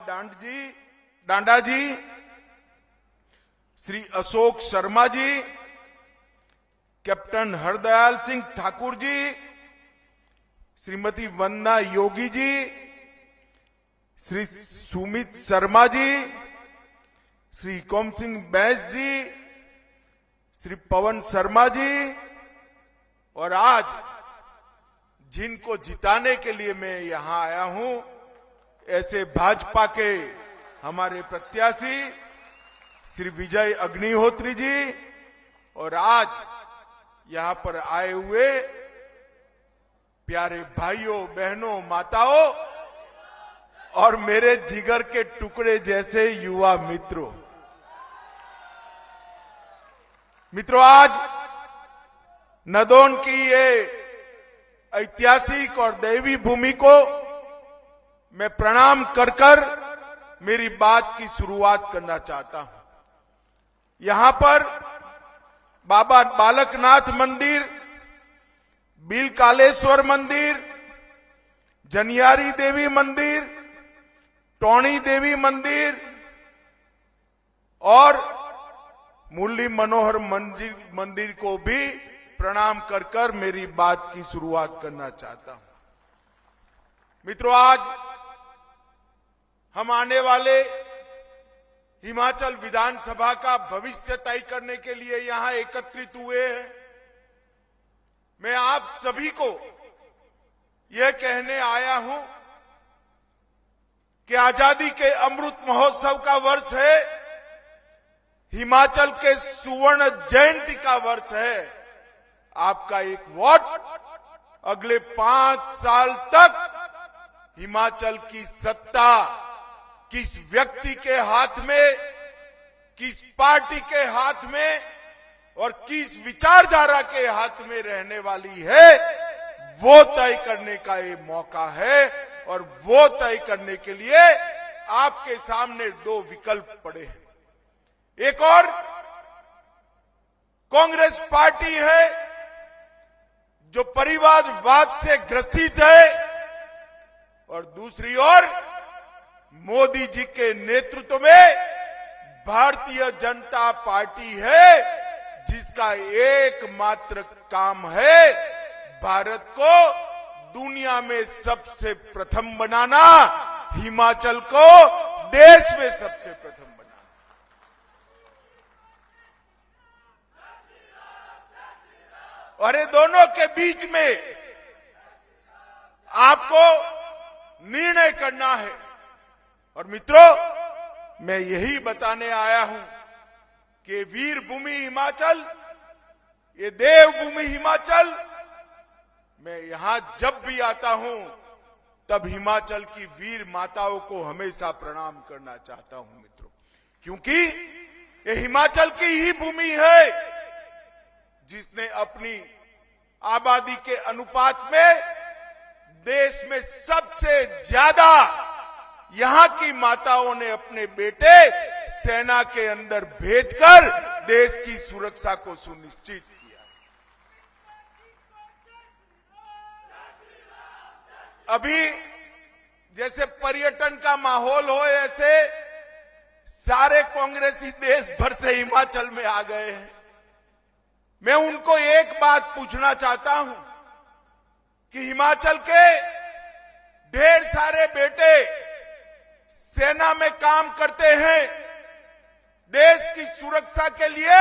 डांडा जी, Shri Ashok Sharma ji, captain Hardayal Singh Thakur ji, Shrimati वंदना योगी जी, श्री सुमित शर्मा जी, श्री कौम सिंह बैस जी, श्री पवन शर्मा जी, और आज जिनको जिताने के लिए मैं यहां आया हूं, ऐसे भाजपा के हमारे प्रत्याशी श्री विजय अग्निहोत्री जी, और आज यहां पर आए हुए प्यारे भाइयों, बहनों, माताओं और मेरे जिगर के टुकड़े जैसे युवा मित्रों। आज नदौन की ये ऐतिहासिक और दैवी भूमि को मैं प्रणाम कर कर मेरी बात की शुरुआत करना चाहता हूं। यहां पर बाबा बालकनाथ मंदिर, बिलकालेश्वर मंदिर, जनियारी देवी मंदिर, टोणी देवी मंदिर और मुरली मनोहर मंदिर को भी प्रणाम कर कर मेरी बात की शुरुआत करना चाहता हूं। मित्रों, आज हम आने वाले हिमाचल विधानसभा का भविष्य तय करने के लिए यहां एकत्रित हुए हैं। मैं आप सभी को यह कहने आया हूं कि आजादी के अमृत महोत्सव का वर्ष है, हिमाचल के सुवर्ण जयंती का वर्ष है। आपका एक वोट अगले 5 साल तक हिमाचल की सत्ता किस व्यक्ति के हाथ में, किस पार्टी के हाथ में और किस विचारधारा के हाथ में रहने वाली है, वो तय करने का ये मौका है। और वो तय करने के लिए आपके सामने 2 विकल्प पड़े हैं। एक और कांग्रेस पार्टी है जो परिवारवाद से ग्रसित है, और दूसरी ओर मोदी जी के नेतृत्व में भारतीय जनता पार्टी है, जिसका एकमात्र काम है भारत को दुनिया में सबसे प्रथम बनाना, हिमाचल को देश में सबसे प्रथम बनाना। और ये दोनों के बीच में आपको निर्णय करना है। और मित्रों, मैं यही बताने आया हूं कि वीर भूमि हिमाचल, ये देवभूमि हिमाचल, मैं यहां जब भी आता हूं तब हिमाचल की वीर माताओं को हमेशा प्रणाम करना चाहता हूं मित्रों, क्योंकि ये हिमाचल की ही भूमि है जिसने अपनी आबादी के अनुपात में देश में सबसे ज्यादा यहां की माताओं ने अपने बेटे सेना के अंदर भेजकर देश की सुरक्षा को सुनिश्चित किया। अभी जैसे पर्यटन का माहौल हो, ऐसे सारे कांग्रेसी देश भर से हिमाचल में आ गए हैं। मैं उनको एक बात पूछना चाहता हूं कि हिमाचल के ढेर सारे बेटे सेना में काम करते हैं, देश की सुरक्षा के लिए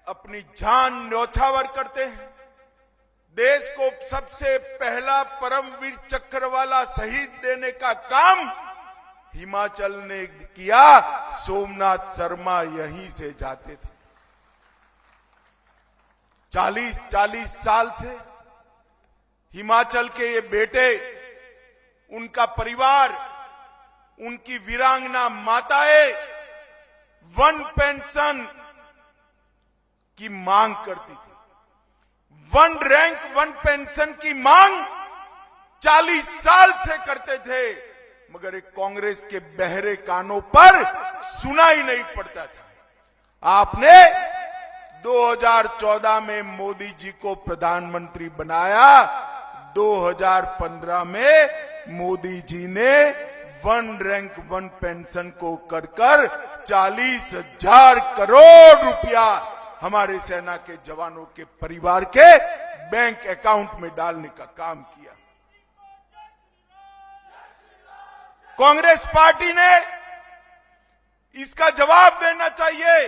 अपनी जान न्यौछावर करते हैं। देश को सबसे पहला परमवीर चक्र वाला शहीद देने का काम हिमाचल ने किया। सोमनाथ शर्मा यहीं से जाते थे। 40 साल से हिमाचल के ये बेटे, उनका परिवार, उनकी वीरांगना माताएं वन पेंशन की मांग करती थी। 1 रैंक 1 पेंशन की मांग 40 साल से करते थे, मगर एक कांग्रेस के बहरे कानों पर सुनाई नहीं पड़ता था। आपने 2014 में मोदी जी को प्रधानमंत्री बनाया। 2015 में मोदी जी ने वन रैंक वन पेंशन को कर 40,000 करोड़ रुपया हमारे सेना के जवानों के परिवार के बैंक अकाउंट में डालने का काम किया। कांग्रेस पार्टी ने इसका जवाब देना चाहिए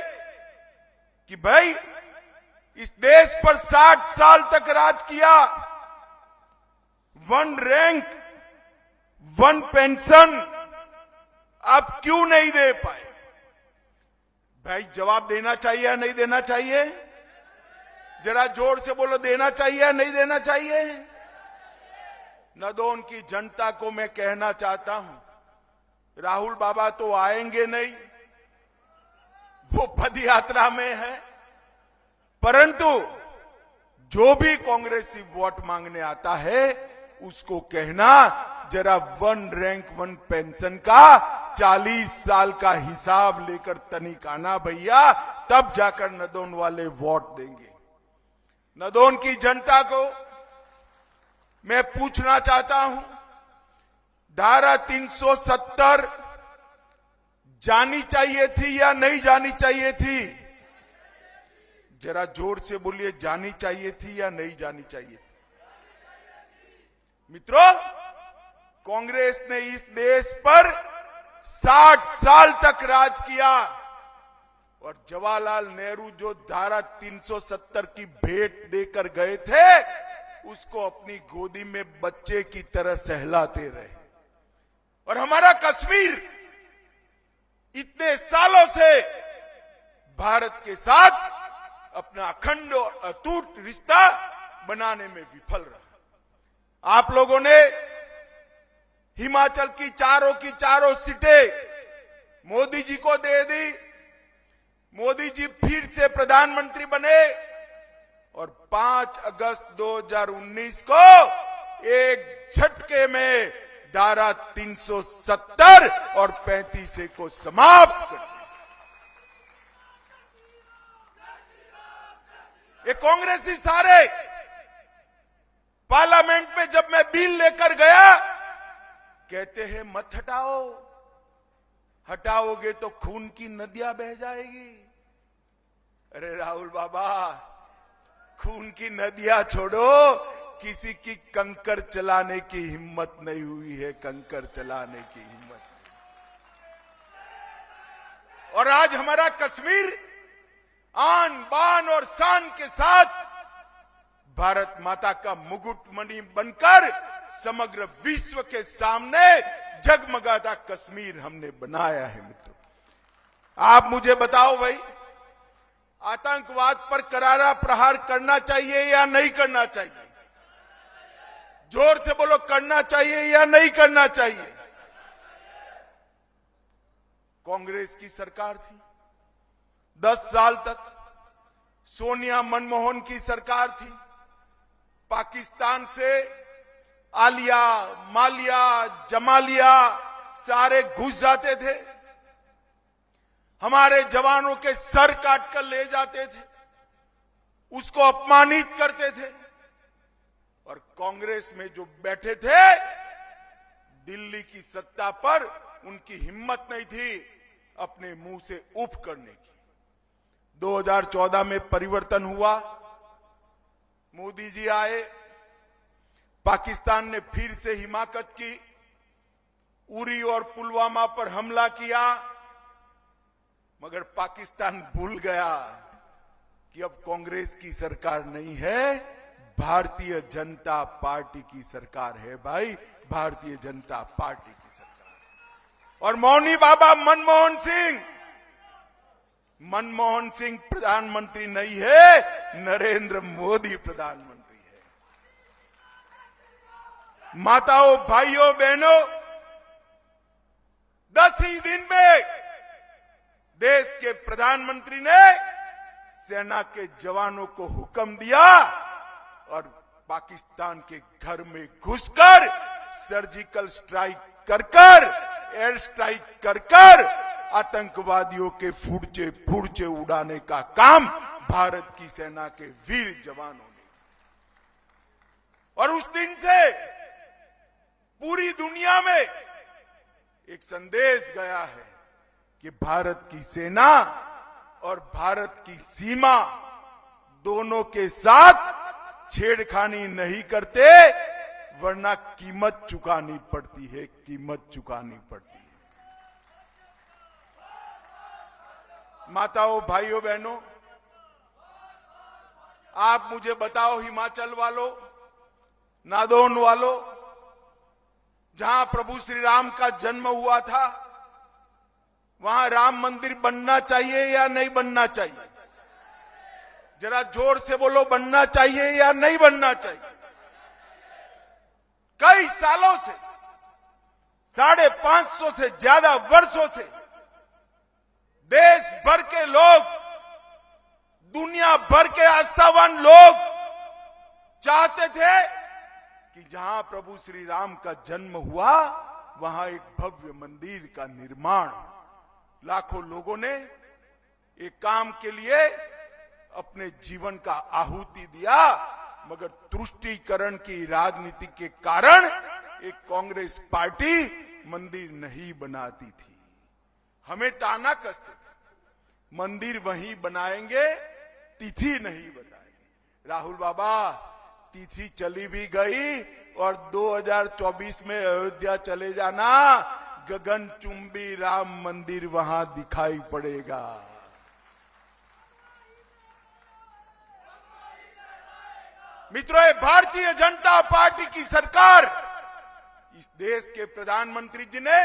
कि भाई इस देश पर 60 साल तक राज किया, वन रैंक वन पेंशन आप क्यों नहीं दे पाए? भाई जवाब देना चाहिए या नहीं देना चाहिए? जरा जोर से बोलो, देना चाहिए या नहीं देना चाहिए? नदौन की जनता को मैं कहना चाहता हूं, राहुल बाबा तो आएंगे नहीं, वो पद यात्रा में है, परंतु जो भी कांग्रेसी वोट मांगने आता है उसको कहना जरा वन रैंक वन पेंशन का 40 साल का हिसाब लेकर तनिक आना भैया, तब जाकर नदौन वाले वोट देंगे। नदौन की जनता को मैं पूछना चाहता हूं, धारा 370 जानी चाहिए थी या नहीं जानी चाहिए थी? जरा जोर से बोलिए, जानी चाहिए थी या नहीं जानी चाहिए थी? मित्रों, कांग्रेस ने इस देश पर 60 साल तक राज किया और जवाहरलाल नेहरू जो धारा 370 की भेंट देकर गए थे उसको अपनी गोदी में बच्चे की तरह सहलाते रहे। और हमारा कश्मीर इतने सालों से भारत के साथ अपना अखंड और अटूट रिश्ता बनाने में विफल रहा। आप लोगों ने हिमाचल की चारों सीटें मोदी जी को दे दी, मोदी जी फिर से प्रधानमंत्री बने और 5 अगस्त 2019 को एक झटके में धारा 370 और 35 को समाप्त कर दिया। ये कांग्रेसी सारे पार्लियामेंट में जब मैं बिल लेकर गया कहते हैं मत हटाओ, हटाओगे तो खून की नदियां बह जाएगी। अरे राहुल बाबा, खून की नदियां छोड़ो, किसी की कंकर चलाने की हिम्मत नहीं हुई है, कंकर चलाने की हिम्मत नहीं। और आज हमारा कश्मीर आन बान और शान के साथ भारत माता का मुकुटमणि बनकर समग्र विश्व के सामने जगमगाता कश्मीर हमने बनाया है। मित्रों, आप मुझे बताओ भाई, आतंकवाद पर करारा प्रहार करना चाहिए या नहीं करना चाहिए? जोर से बोलो, करना चाहिए या नहीं करना चाहिए? कांग्रेस की सरकार थी 10 साल तक, सोनिया मनमोहन की सरकार थी, पाकिस्तान से आलिया मालिया जमालिया सारे घुस जाते थे, हमारे जवानों के सर काट कर ले जाते थे, उसको अपमानित करते थे। और कांग्रेस में जो बैठे थे दिल्ली की सत्ता पर, उनकी हिम्मत नहीं थी अपने मुंह से उफ करने की। 2014 में परिवर्तन हुआ, मोदी जी आए, पाकिस्तान ने फिर से हिमाकत की, उरी और पुलवामा पर हमला किया, मगर पाकिस्तान भूल गया कि अब कांग्रेस की सरकार नहीं है, भारतीय जनता पार्टी की सरकार है भाई, भारतीय जनता पार्टी की सरकार। और मौनी बाबा मनमोहन सिंह प्रधानमंत्री नहीं है, नरेंद्र मोदी प्रधानमंत्री है। माताओं, भाइयों, बहनों, 10 ही दिन में देश के प्रधानमंत्री ने सेना के जवानों को हुक्म दिया और पाकिस्तान के घर में घुसकर सर्जिकल स्ट्राइक कर एयर स्ट्राइक कर आतंकवादियों के फुर्चे उड़ाने का काम भारत की सेना के वीर जवानों ने। और उस दिन से पूरी दुनिया में एक संदेश गया है कि भारत की सेना और भारत की सीमा दोनों के साथ छेड़खानी नहीं करते, वरना कीमत चुकानी पड़ती है, कीमत चुकानी पड़ती है। माताओं, भाइयों, बहनों, आप मुझे बताओ, हिमाचल वालों, नादौन वालों, जहां प्रभु श्री राम का जन्म हुआ था, वहां राम मंदिर बनना चाहिए या नहीं बनना चाहिए? जरा जोर से बोलो, बनना चाहिए या नहीं बनना चाहिए? कई सालों से, 550 से ज्यादा वर्षों से देश भर के लोग, दुनिया भर के आस्थावान लोग चाहते थे कि जहां प्रभु श्री राम का जन्म हुआ, वहां एक भव्य मंदिर का निर्माण। लाखों लोगों ने एक काम के लिए अपने जीवन का आहुति दिया, मगर तुष्टीकरण की राजनीति के कारण एक कांग्रेस पार्टी मंदिर नहीं बनाती थी। हमें ताना कसते थे, मंदिर वहीं बनाएंगे, तिथि नहीं बताएंगे। राहुल बाबा, तिथि चली भी गई और 2024 में अयोध्या चले जाना, गगनचुंबी राम मंदिर वहां दिखाई पड़ेगा। मित्रों, ये भारतीय जनता पार्टी की सरकार, इस देश के प्रधानमंत्री जी ने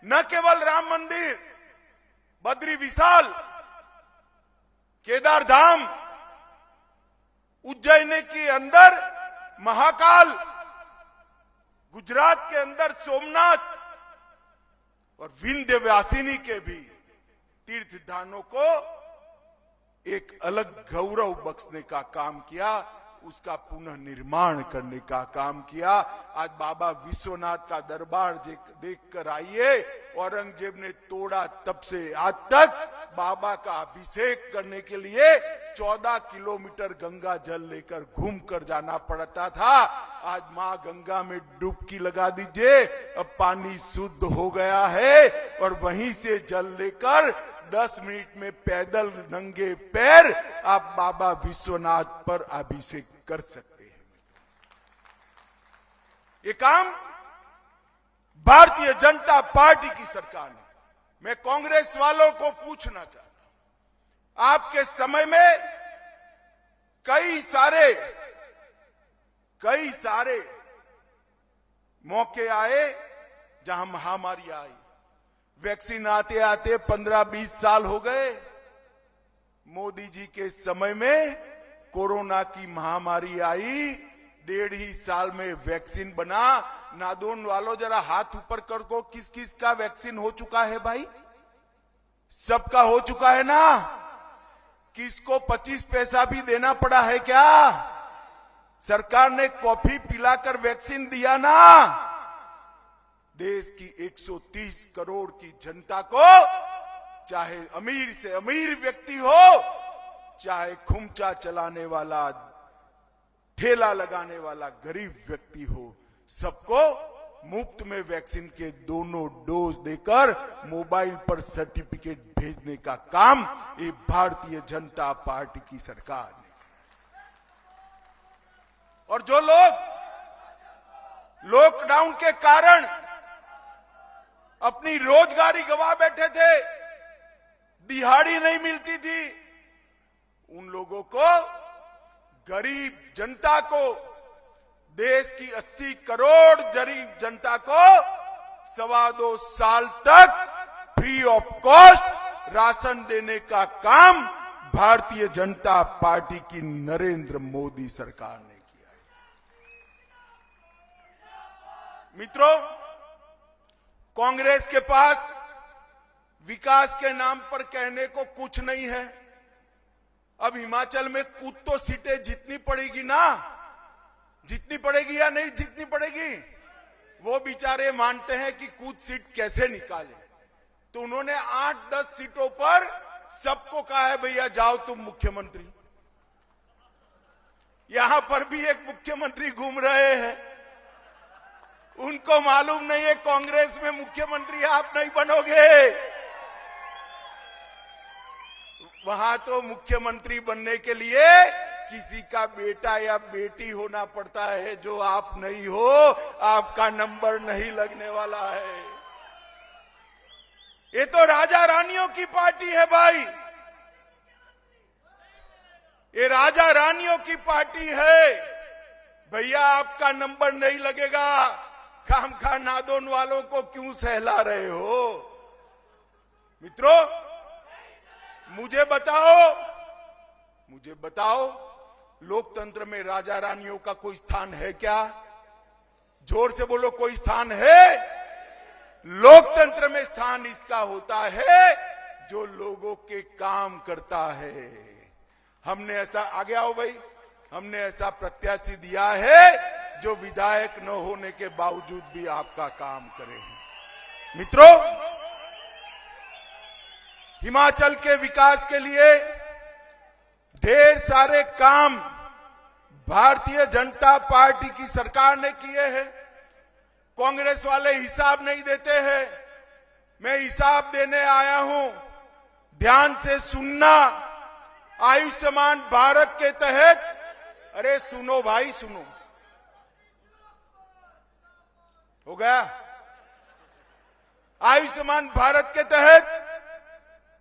न केवल राम मंदिर, बद्री विशाल, केदार धाम, उज्जैन के अंदर महाकाल, गुजरात के अंदर सोमनाथ और विंध्यवासिनी के भी तीर्थ धामों को एक अलग गौरव बख्शने का काम किया, उसका पुनः निर्माण करने का काम किया। आज बाबा विश्वनाथ का दरबार देखकर आइए, औरंगजेब ने तोड़ा, तब से आज तक बाबा का अभिषेक करने के लिए 14 किलोमीटर गंगा जल लेकर घूम कर जाना पड़ता था। आज मां गंगा में डुबकी लगा दीजिए, अब पानी शुद्ध हो गया है और वहीं से जल लेकर 10 मिनट में पैदल नंगे पैर आप बाबा विश्वनाथ पर अभिषेक कर सकते हैं। ये काम भारतीय जनता पार्टी की सरकार ने। मैं कांग्रेस वालों को पूछना चाहता हूं, आपके समय में कई सारे मौके आए जहां महामारी आई, वैक्सीन आते आते 15-20 साल हो गए। मोदी जी के समय में कोरोना की महामारी आई, 1.5 साल में वैक्सीन बना। नादौन वालों, जरा हाथ ऊपर कर दो, किस किस का वैक्सीन हो चुका है भाई? सबका हो चुका है ना? किसको 25 पैसा भी देना पड़ा है क्या? सरकार ने कॉफी पिलाकर वैक्सीन दिया ना? देश की 130 करोड़ की जनता को, चाहे अमीर से अमीर व्यक्ति हो, चाहे खुमचा चलाने वाला, ठेला लगाने वाला गरीब व्यक्ति हो, सबको मुफ्त में वैक्सीन के दोनों डोज देकर मोबाइल पर सर्टिफिकेट भेजने का काम ये भारतीय जनता पार्टी की सरकार ने। और जो लोग लॉकडाउन के कारण अपनी रोजगारी गंवा बैठे थे, दिहाड़ी नहीं मिलती थी, उन लोगों को, गरीब जनता को, देश की 80 करोड़ गरीब जनता को 2.25 साल तक फ्री ऑफ कॉस्ट राशन देने का काम भारतीय जनता पार्टी की नरेंद्र मोदी सरकार ने किया है। मित्रों, कांग्रेस के पास विकास के नाम पर कहने को कुछ नहीं है। अब हिमाचल में कुछ तो सीटें जीतनी पड़ेगी ना? जीतनी पड़ेगी या नहीं जीतनी पड़ेगी? वो बेचारे मानते हैं कि कुछ सीट कैसे निकाले, तो उन्होंने 8-10 सीटों पर सबको कहा है, भैया जाओ तुम मुख्यमंत्री। यहां पर भी एक मुख्यमंत्री घूम रहे हैं, उनको मालूम नहीं है कांग्रेस में मुख्यमंत्री आप नहीं बनोगे। वहां तो मुख्यमंत्री बनने के लिए किसी का बेटा या बेटी होना पड़ता है, जो आप नहीं हो, आपका नंबर नहीं लगने वाला है। ये तो राजा रानियों की पार्टी है भाई, ये राजा रानियों की पार्टी है। भैया आपका नंबर नहीं लगेगा, खामखा नादोन वालों को क्यों सहला रहे हो? मित्रों, मुझे बताओ लोकतंत्र में राजा रानियों का कोई स्थान है क्या? जोर से बोलो, कोई स्थान है? लोकतंत्र में स्थान इसका होता है जो लोगों के काम करता है। हमने ऐसा, आगे आओ भाई, हमने ऐसा प्रत्याशी दिया है जो विधायक न होने के बावजूद भी आपका काम करे। मित्रों, हिमाचल के विकास के लिए ढेर सारे काम भारतीय जनता पार्टी की सरकार ने किए हैं। कांग्रेस वाले हिसाब नहीं देते हैं, मैं हिसाब देने आया हूं, ध्यान से सुनना। आयुष्मान भारत के तहत, अरे सुनो भाई सुनो, हो गया? आयुष्मान भारत के तहत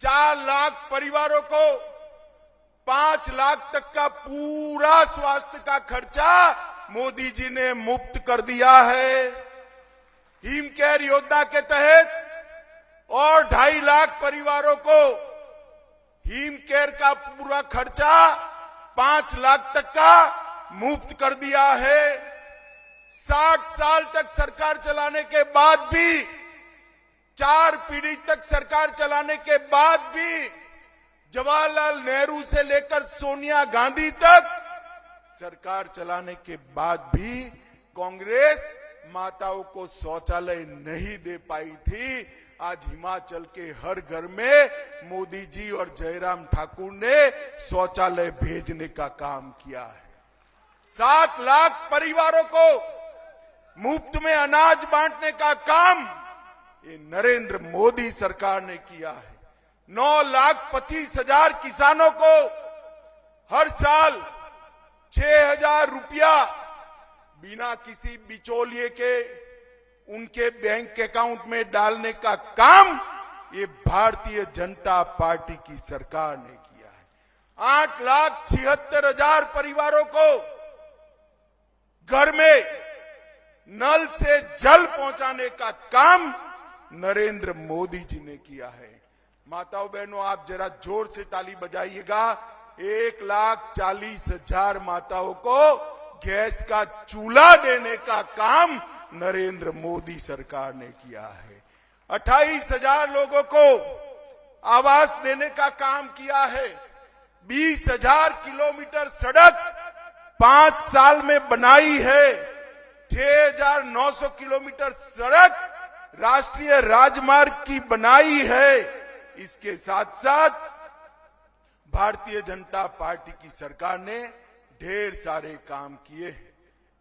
4 लाख परिवारों को 5 लाख तक का पूरा स्वास्थ्य का खर्चा मोदी जी ने मुफ्त कर दिया है। हिम केयर योजना के तहत और 2.5 लाख परिवारों को हिम केयर का पूरा खर्चा 5 लाख तक का मुफ्त कर दिया है। 60 साल तक सरकार चलाने के बाद भी, 4 पीढ़ी तक सरकार चलाने के बाद भी, जवाहरलाल नेहरू से लेकर सोनिया गांधी तक सरकार चलाने के बाद भी कांग्रेस माताओं को शौचालय नहीं दे पाई थी। आज हिमाचल के हर घर में मोदी जी और जयराम ठाकुर ने शौचालय भेजने का काम किया है। 7 लाख परिवारों को मुफ्त में अनाज बांटने का काम ये नरेंद्र मोदी सरकार ने किया है। 9,25,000 किसानों को हर साल 6,000 रुपया बिना किसी बिचौलिए के उनके बैंक अकाउंट में डालने का काम ये भारतीय जनता पार्टी की सरकार ने किया है। 8,76,000 परिवारों को घर में नल से जल पहुंचाने का काम नरेंद्र मोदी जी ने किया है। माताओं बहनों, आप जरा जोर से ताली बजाइएगा। 1,40,000 माताओं को गैस का चूल्हा देने का काम नरेंद्र मोदी सरकार ने किया है। 28,000 लोगों को आवास देने का काम किया है। 20,000 किलोमीटर सड़क 5 साल में बनाई है। 6,900 किलोमीटर सड़क राष्ट्रीय राजमार्ग की बनाई है। इसके साथ साथ भारतीय जनता पार्टी की सरकार ने ढेर सारे काम किए हैं।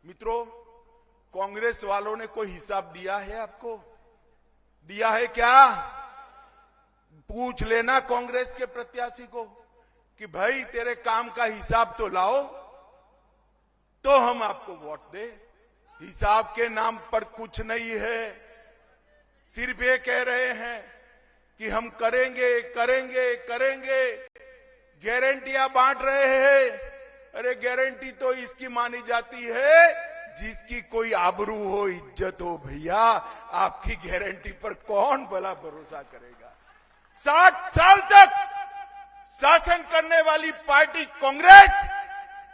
मित्रों, कांग्रेस वालों ने कोई हिसाब दिया है आपको? दिया है क्या? पूछ लेना कांग्रेस के प्रत्याशी को कि भाई तेरे काम का हिसाब तो लाओ, तो हम आपको वोट दे। हिसाब के नाम पर कुछ नहीं है, सिर्फ ये कह रहे हैं कि हम करेंगे करेंगे करेंगे, गारंटियां बांट रहे हैं। अरे गारंटी तो इसकी मानी जाती है जिसकी कोई आबरू हो, इज्जत हो। भैया आपकी गारंटी पर कौन भला भरोसा करेगा? 60 साल तक शासन करने वाली पार्टी कांग्रेस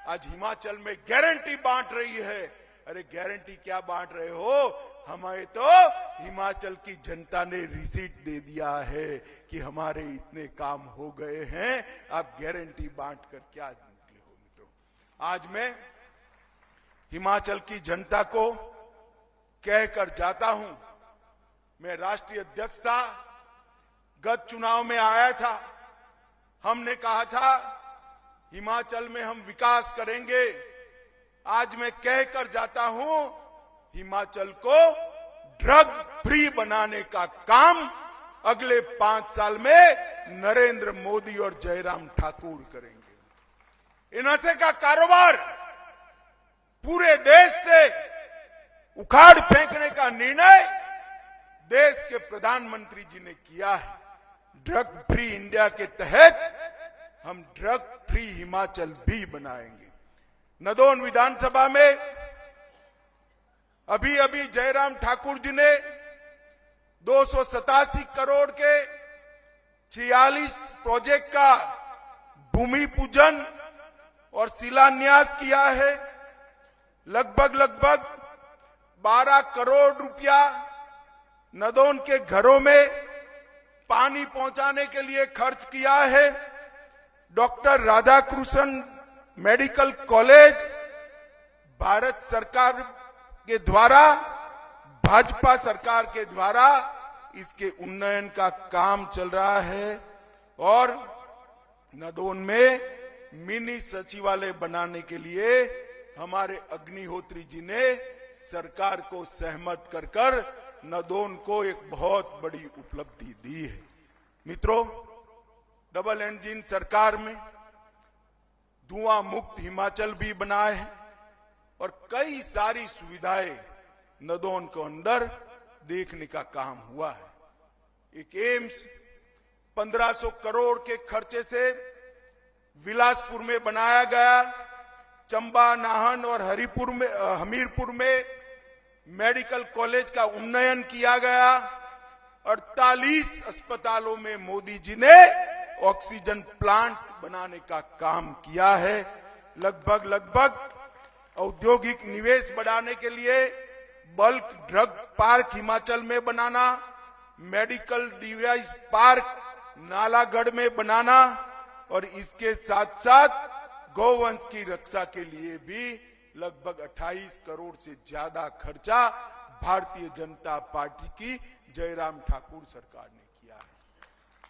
आज हिमाचल में गारंटी बांट रही है। अरे गारंटी क्या बांट रहे हो? हमें तो हिमाचल की जनता ने रिसीट दे दिया है कि हमारे इतने काम हो गए हैं, आप गारंटी बांट कर क्या निकले हो? मित्रों, आज मैं हिमाचल की जनता को कहकर जाता हूं, मैं राष्ट्रीय अध्यक्ष था, गत चुनाव में आया था, हमने कहा था हिमाचल में हम विकास करेंगे। आज मैं कहकर जाता हूं, हिमाचल को ड्रग फ्री बनाने का काम अगले 5 साल में नरेंद्र मोदी और जयराम ठाकुर करेंगे। इन नशे का कारोबार पूरे देश से उखाड़ फेंकने का निर्णय देश के प्रधानमंत्री जी ने किया है। ड्रग फ्री इंडिया के तहत हम ड्रग फ्री हिमाचल भी बनाएंगे। नदौन विधानसभा में अभी अभी जयराम ठाकुर जी ने 287 करोड़ के 46 प्रोजेक्ट का भूमि पूजन और शिलान्यास किया है। लगभग 12 करोड़ रुपया नदौन के घरों में पानी पहुंचाने के लिए खर्च किया है। Doctor Radhakrishna medical college Bharat सरकार के द्वारा, भाजपा सरकार के द्वारा इसके उन्नयन का काम चल रहा है और नदौन में मिनी सचिवालय बनाने के लिए हमारे अग्निहोत्री जी ने सरकार को सहमत कर नदौन को एक बहुत बड़ी उपलब्धि दी है। मित्रों, डबल इंजन सरकार में धुआं मुक्त हिमाचल भी बनाए है और कई सारी सुविधाएं नदौन के अंदर देखने का काम हुआ है। एक एम्स 1500 करोड़ के खर्चे से बिलासपुर में बनाया गया। चंबा, नाहन और हमीरपुर में मेडिकल कॉलेज का उन्नयन किया गया। 48 अस्पतालों में मोदी जी ने ऑक्सीजन प्लांट बनाने का काम किया है। लगभग औद्योगिक निवेश बढ़ाने के लिए बल्क ड्रग पार्क हिमाचल में बनाना, मेडिकल डिवाइस पार्क नालागढ़ में बनाना और इसके साथ साथ गौवंश की रक्षा के लिए भी लगभग 28 करोड़ से ज्यादा खर्चा भारतीय जनता पार्टी की जयराम ठाकुर सरकार ने किया है।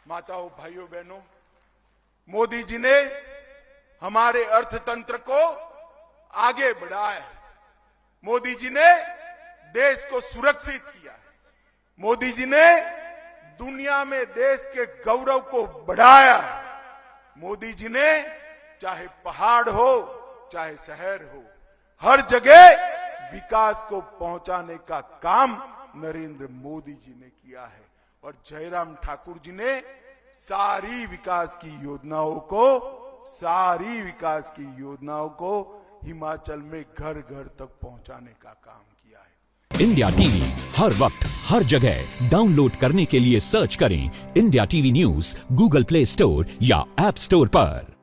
माताओं, भाइयों, बहनों, मोदी जी ने हमारे अर्थतंत्र को आगे बढ़ाया है। मोदी जी ने देश को सुरक्षित किया है। मोदी जी ने दुनिया में देश के गौरव को बढ़ाया है। मोदी जी ने चाहे पहाड़ हो चाहे शहर हो, हर जगह विकास को पहुंचाने का काम नरेंद्र मोदी जी ने किया है और जयराम ठाकुर जी ने सारी विकास की योजनाओं को हिमाचल में घर घर तक पहुंचाने का काम किया है। इंडिया टीवी हर वक्त हर जगह डाउनलोड करने के लिए सर्च करें India TV news Google play store या ऐप स्टोर पर।